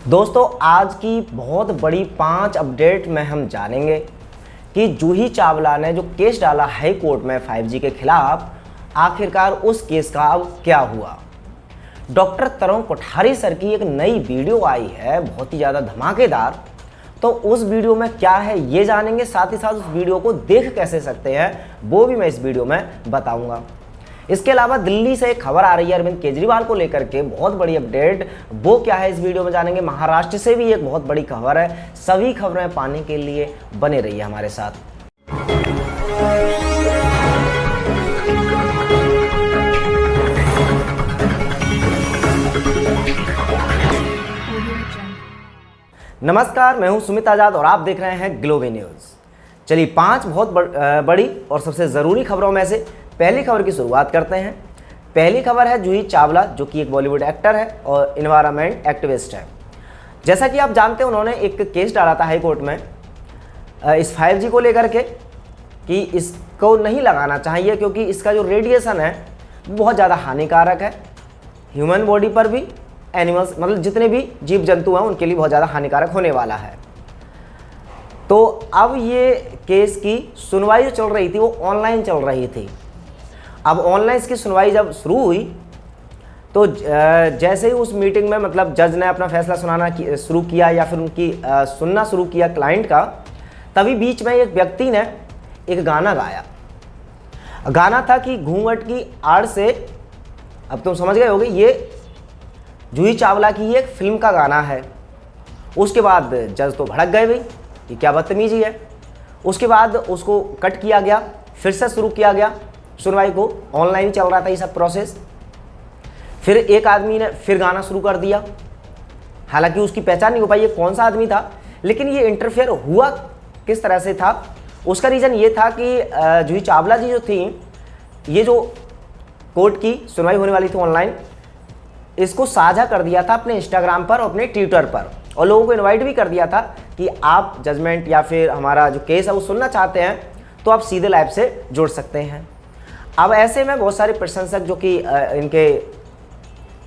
दोस्तों आज की बहुत बड़ी 5 अपडेट में हम जानेंगे कि जूही चावला ने जो केस डाला हाई कोर्ट में 5G के खिलाफ, आखिरकार उस केस का अब क्या हुआ। डॉक्टर तरुण कोठारी सर की एक नई वीडियो आई है, बहुत ही ज़्यादा धमाकेदार। तो उस वीडियो में क्या है ये जानेंगे, साथ ही साथ उस वीडियो को देख कैसे सकते हैं वो भी मैं इस वीडियो में बताऊंगा। इसके अलावा दिल्ली से एक खबर आ रही है अरविंद केजरीवाल को लेकर के, बहुत बड़ी अपडेट। वो क्या है इस वीडियो में जानेंगे। महाराष्ट्र से भी एक बहुत बड़ी खबर है। सभी खबरें पाने के लिए बने रहिए हमारे साथ। नमस्कार, मैं हूं सुमित आजाद और आप देख रहे हैं ग्लोबल न्यूज़। चलिए 5 बहुत बड़ी और सबसे ज़रूरी खबरों में से पहली खबर की शुरुआत करते हैं। पहली खबर है जूही चावला, जो कि एक बॉलीवुड एक्टर है और इन्वायरमेंट एक्टिविस्ट है। जैसा कि आप जानते हैं, उन्होंने एक केस डाला था हाई कोर्ट में इस 5G को लेकर के कि इसको नहीं लगाना चाहिए क्योंकि इसका जो रेडिएशन है वो बहुत ज़्यादा हानिकारक है ह्यूमन बॉडी पर भी, एनिमल्स मतलब जितने भी जीव जंतु हैं उनके लिए बहुत ज़्यादा हानिकारक होने वाला है। तो अब ये केस की सुनवाई जो चल रही थी वो ऑनलाइन चल रही थी। अब ऑनलाइन इसकी सुनवाई जब शुरू हुई तो जैसे ही उस मीटिंग में मतलब जज ने अपना फैसला सुनाना शुरू किया या फिर उनकी सुनना शुरू किया क्लाइंट का, तभी बीच में एक व्यक्ति ने एक गाना गाया। गाना था कि घूंघट की आड़ से, अब तुम समझ गए होगे ये जूही चावला की एक फिल्म का गाना है। उसके बाद जज तो भड़क गए, भाई ये क्या बदतमीजी है। उसके बाद उसको कट किया गया, फिर से शुरू किया गया सुनवाई को। ऑनलाइन चल रहा था ये सब प्रोसेस। फिर एक आदमी ने फिर गाना शुरू कर दिया, हालांकि उसकी पहचान नहीं हो पाई ये कौन सा आदमी था, लेकिन ये इंटरफेयर हुआ किस तरह से था। उसका रीज़न ये था कि जूही चावला जी जो थी, ये जो कोर्ट की सुनवाई होने वाली थी ऑनलाइन, इसको साझा कर दिया था अपने इंस्टाग्राम पर और अपने ट्विटर पर, और लोगों को इनवाइट भी कर दिया था कि आप जजमेंट या फिर हमारा जो केस है वो सुनना चाहते हैं तो आप सीधे लाइव से जुड़ सकते हैं। अब ऐसे में बहुत सारे प्रशंसक जो कि इनके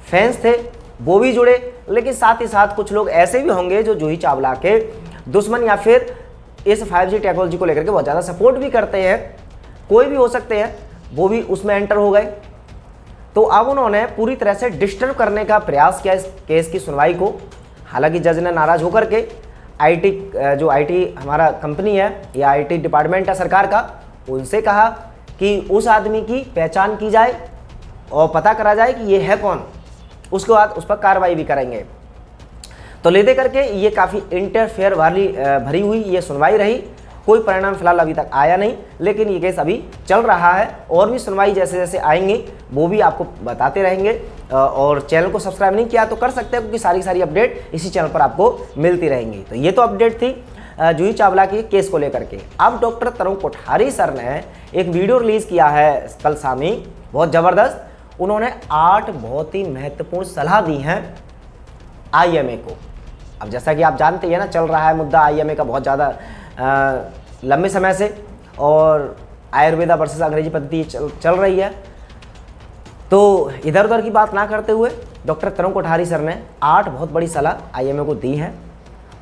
फैंस थे वो भी जुड़े, लेकिन साथ ही साथ कुछ लोग ऐसे भी होंगे जो जूही चावला के दुश्मन या फिर इस 5G टेक्नोलॉजी को लेकर के बहुत ज़्यादा सपोर्ट भी करते हैं। कोई भी हो सकते हैं, वो भी उसमें एंटर हो गए। तो अब उन्होंने पूरी तरह से डिस्टर्ब करने का प्रयास किया इस केस की सुनवाई को। हालांकि जज ने नाराज़ होकर के आईटी हमारा कंपनी है या IT डिपार्टमेंट है सरकार का, उनसे कहा कि उस आदमी की पहचान की जाए और पता करा जाए कि ये है कौन, उसके बाद उस पर कार्रवाई भी करेंगे। तो ले दे करके ये काफ़ी इंटरफेयर वाली भरी हुई ये सुनवाई रही। कोई परिणाम फिलहाल अभी तक आया नहीं, लेकिन ये केस अभी चल रहा है और भी सुनवाई जैसे जैसे आएंगी वो भी आपको बताते रहेंगे। और चैनल को सब्सक्राइब नहीं किया तो कर सकते हैं, क्योंकि सारी अपडेट इसी चैनल पर आपको मिलती रहेंगी। तो ये तो अपडेट थी जूही चावला के केस को लेकर के। अब डॉक्टर तरुण कोठारी सर ने एक वीडियो रिलीज़ किया है कल शामी, बहुत ज़बरदस्त। उन्होंने 8 बहुत ही महत्वपूर्ण सलाह दी हैं IMA को। अब जैसा कि आप जानते हैं ना, चल रहा है मुद्दा IMA का बहुत ज़्यादा लंबे समय से, और आयुर्वेदा वर्सेस अंग्रेजी पद्धति चल रही है। तो इधर उधर की बात ना करते हुए डॉक्टर तरुण कोठारी सर ने 8 बहुत बड़ी सलाह IMA को दी है,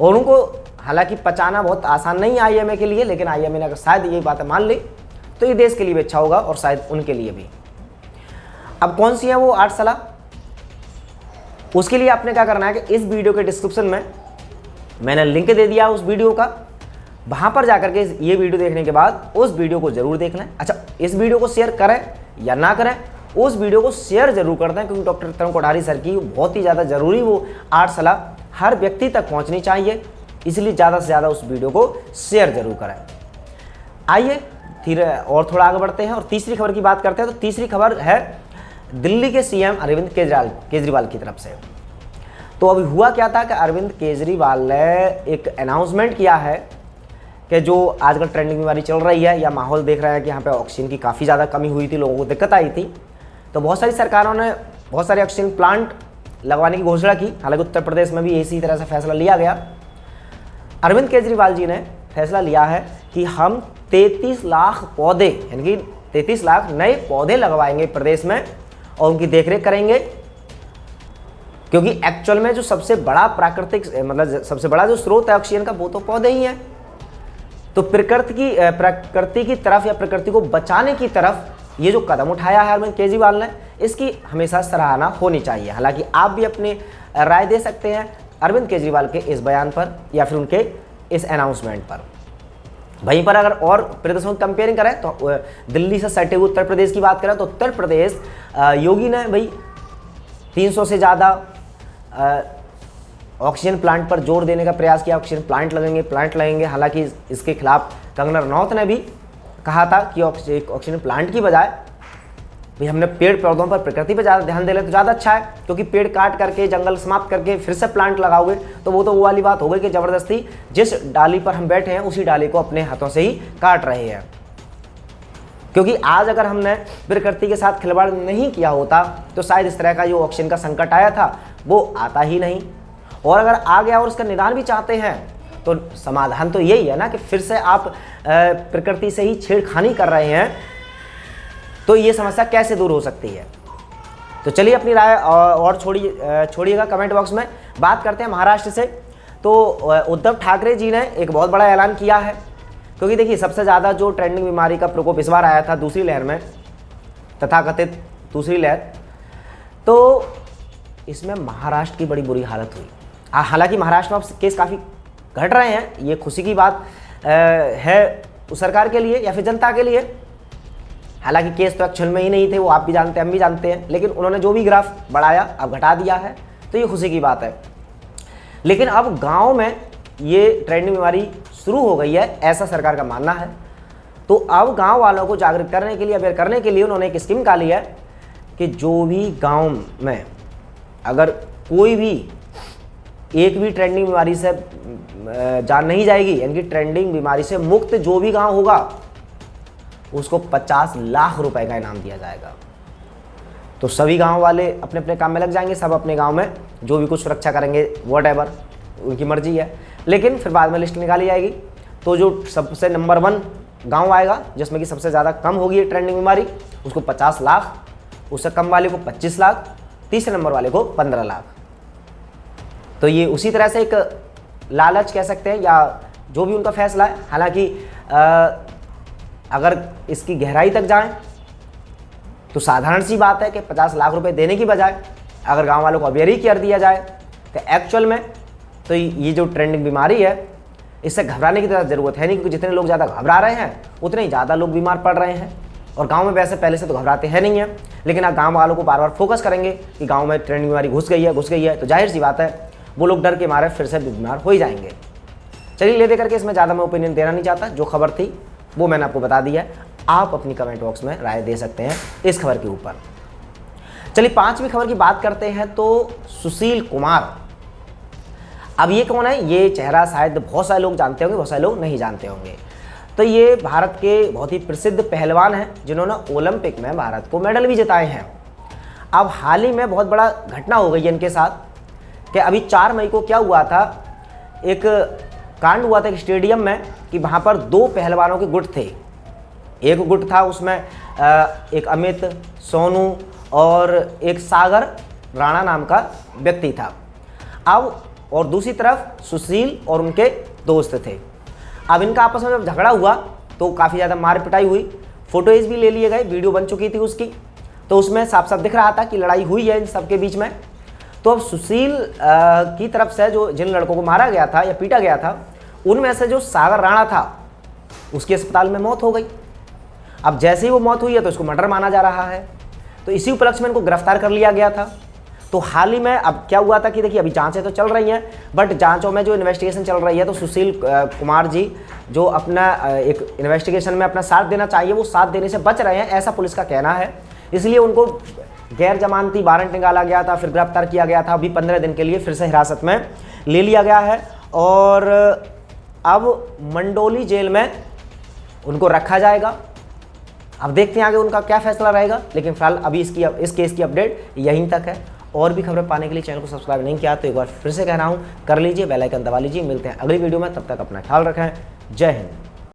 और उनको हालांकि पचाना बहुत आसान नहीं है IMA के लिए, लेकिन IMA ने अगर शायद ये बातें मान ली तो ये देश के लिए भी अच्छा होगा और शायद उनके लिए भी। अब कौन सी है वो 8 सलाह, उसके लिए आपने क्या करना है कि इस वीडियो के डिस्क्रिप्शन में मैंने लिंक दे दिया उस वीडियो का, वहाँ पर जाकर के ये वीडियो देखने के बाद उस वीडियो को ज़रूर देखना है। अच्छा, इस वीडियो को शेयर करें या ना करें, उस वीडियो को शेयर जरूर करते हैं, क्योंकि डॉक्टर तरुण कोठारी सर की बहुत ही ज़्यादा ज़रूरी वो 8 सलाह हर व्यक्ति तक पहुँचनी चाहिए, इसलिए ज़्यादा से ज़्यादा उस वीडियो को शेयर जरूर करें। आइए फिर और थोड़ा आगे बढ़ते हैं और तीसरी खबर की बात करते हैं। तो तीसरी खबर है दिल्ली के CM अरविंद केजरीवाल की तरफ से। तो अभी हुआ क्या था कि अरविंद केजरीवाल ने एक अनाउंसमेंट किया है कि जो आजकल ट्रेंडिंग बीमारी चल रही है या माहौल देख रहे हैं कि यहाँ पे ऑक्सीजन की काफ़ी ज़्यादा कमी हुई थी, लोगों को दिक्कत आई थी। तो बहुत सारी सरकारों ने बहुत सारे ऑक्सीजन प्लांट लगवाने की घोषणा की। हालांकि उत्तर प्रदेश में भी इसी तरह से फैसला लिया गया। अरविंद केजरीवाल जी ने फैसला लिया है कि हम 33 लाख पौधे, यानी कि 33 लाख नए पौधे लगवाएंगे प्रदेश में और उनकी देखरेख करेंगे। क्योंकि एक्चुअल में जो सबसे बड़ा प्राकृतिक मतलब सबसे बड़ा जो स्रोत है ऑक्सीजन का वो तो पौधे ही हैं। तो प्रकृति की तरफ या प्रकृति को बचाने की तरफ ये जो कदम उठाया है अरविंद केजरीवाल ने, इसकी हमेशा सराहना होनी चाहिए। हालांकि आप भी अपनी राय दे सकते हैं अरविंद केजरीवाल के इस बयान पर या फिर उनके इस अनाउंसमेंट पर। वहीं पर अगर और प्रदेशों की कंपेयरिंग करें तो दिल्ली से सटे हुए उत्तर प्रदेश की बात करें तो उत्तर प्रदेश योगी ने भाई 300 से ज़्यादा ऑक्सीजन प्लांट पर जोर देने का प्रयास किया। ऑक्सीजन प्लांट लगेंगे। हालांकि इसके खिलाफ कंगना रनौत ने भी कहा था कि ऑक्सीजन प्लांट की बजाय भाई हमने पेड़ पौधों पर, प्रकृति पर ज़्यादा ध्यान दे ले तो ज़्यादा अच्छा है, क्योंकि पेड़ काट करके, जंगल समाप्त करके फिर से प्लांट लगाओगे तो वो वाली बात हो गई कि ज़बरदस्ती जिस डाली पर हम बैठे हैं उसी डाली को अपने हाथों से ही काट रहे हैं। क्योंकि आज अगर हमने प्रकृति के साथ खिलवाड़ नहीं किया होता तो शायद इस तरह का जो ऑक्सीजन का संकट आया था वो आता ही नहीं। और अगर आ गया और उसका निदान भी चाहते हैं तो समाधान तो यही है ना कि फिर से आप प्रकृति से ही छेड़खानी कर रहे हैं, तो ये समस्या कैसे दूर हो सकती है। तो चलिए अपनी राय और छोड़िएगा कमेंट बॉक्स में। बात करते हैं महाराष्ट्र से। तो उद्धव ठाकरे जी ने एक बहुत बड़ा ऐलान किया है, क्योंकि देखिए सबसे ज़्यादा जो ट्रेंडिंग बीमारी का प्रकोप इस बार आया था दूसरी लहर में, तथाकथित दूसरी लहर, तो इसमें महाराष्ट्र की बड़ी बुरी हालत हुई। हालांकि महाराष्ट्र में अब केस काफ़ी घट रहे हैं, ये खुशी की बात है उस सरकार के लिए या फिर जनता के लिए। हालांकि केस तो एक्चुअल में ही नहीं थे, वो आप भी जानते हैं, हम भी जानते हैं, लेकिन उन्होंने जो भी ग्राफ बढ़ाया अब घटा दिया है, तो ये खुशी की बात है। लेकिन अब गांव में ये ट्रेंडिंग बीमारी शुरू हो गई है, ऐसा सरकार का मानना है। तो अब गांव वालों को जागरूक करने के लिए, अवेयर करने के लिए उन्होंने एक स्कीम निकाली है कि जो भी गांव में अगर कोई भी एक भी ट्रेंडिंग बीमारी से जान नहीं जाएगी, यानी कि ट्रेंडिंग बीमारी से मुक्त जो भी गांव होगा उसको 50 लाख रुपए का इनाम दिया जाएगा। तो सभी गांव वाले अपने अपने काम में लग जाएंगे, सब अपने गांव में जो भी कुछ सुरक्षा करेंगे, वॉटएवर उनकी मर्जी है। लेकिन फिर बाद में लिस्ट निकाली जाएगी, तो जो सबसे नंबर 1 गांव आएगा जिसमें कि सबसे ज़्यादा कम होगी ट्रेंडिंग बीमारी, उसको 50 लाख, उससे कम वाले को 25 लाख, तीसरे नंबर वाले को 15 लाख। तो ये उसी तरह से एक लालच कह सकते हैं या जो भी उनका फैसला है। हालांकि अगर इसकी गहराई तक जाएं तो साधारण सी बात है कि 50 लाख रुपए देने की बजाय अगर गांव वालों को अवेयर ही कर दिया जाए तो एक्चुअल में तो ये जो ट्रेंडिंग बीमारी है इससे घबराने की ज़रूरत है नहीं, क्योंकि जितने लोग ज़्यादा घबरा रहे हैं उतने ही ज़्यादा लोग बीमार पड़ रहे हैं। और गांव में वैसे पहले से तो घबराते हैं नहीं है, लेकिन आप गांव वालों को बार बार फोकस करेंगे कि गांव में ट्रेंडिंग बीमारी घुस गई है, तो जाहिर सी बात है वो लोग डर के मारे फिर से बीमार हो ही जाएंगे। चलिए ले दे करके इसमें ज़्यादा मैं ओपिनियन देना नहीं चाहता, जो खबर थी वो मैंने आपको बता दिया है। आप अपनी कमेंट बॉक्स में राय दे सकते हैं इस खबर के ऊपर। चलिए 5वीं खबर की बात करते हैं। तो सुशील कुमार, अब ये कौन है? ये चेहरा शायद बहुत सारे लोग जानते होंगे, बहुत सारे लोग नहीं जानते होंगे। तो ये भारत के बहुत ही प्रसिद्ध पहलवान हैं जिन्होंने ओलंपिक में भारत को मेडल भी जिताए हैं। अब हाल ही में बहुत बड़ा घटना हो गई है इनके साथ कि अभी 4 मई को क्या हुआ था, एक कांड हुआ था एक स्टेडियम में कि वहाँ पर 2 पहलवानों के गुट थे। एक गुट था उसमें एक अमित, सोनू और एक सागर राणा नाम का व्यक्ति था। अब और दूसरी तरफ सुशील और उनके दोस्त थे। अब इनका आपस में जब झगड़ा हुआ तो काफ़ी ज़्यादा मार पिटाई हुई, फोटोज भी ले लिए गए, वीडियो बन चुकी थी उसकी, तो उसमें साफ साफ दिख रहा था कि लड़ाई हुई है इन सबके बीच में। तो अब सुशील की तरफ से जो जिन लड़कों को मारा गया था या पीटा गया था, उनमें से जो सागर राणा था उसकी अस्पताल में मौत हो गई। अब जैसे ही वो मौत हुई है तो उसको मर्डर माना जा रहा है, तो इसी उपलक्ष्य में इनको गिरफ्तार कर लिया गया था। तो हाल ही में अब क्या हुआ था कि देखिए अभी जांचें तो चल रही हैं, बट जांचों में जो इन्वेस्टिगेशन चल रही है तो सुशील कुमार जी जो अपना एक इन्वेस्टिगेशन में अपना साथ देना चाहिए वो साथ देने से बच रहे हैं, ऐसा पुलिस का कहना है। इसलिए उनको गैर जमानती वारंट निकाला गया था, फिर गिरफ्तार किया गया था। अभी 15 दिन के लिए फिर से हिरासत में ले लिया गया है और अब मंडोली जेल में उनको रखा जाएगा। अब देखते हैं आगे उनका क्या फैसला रहेगा, लेकिन फिलहाल अभी इस केस की अपडेट यहीं तक है। और भी खबरें पाने के लिए चैनल को सब्सक्राइब नहीं किया तो एक बार फिर से कह रहा हूँ कर लीजिए, बेल आइकन दबा लीजिए। मिलते हैं अगली वीडियो में, तब तक अपना ख्याल रखें। जय हिंद।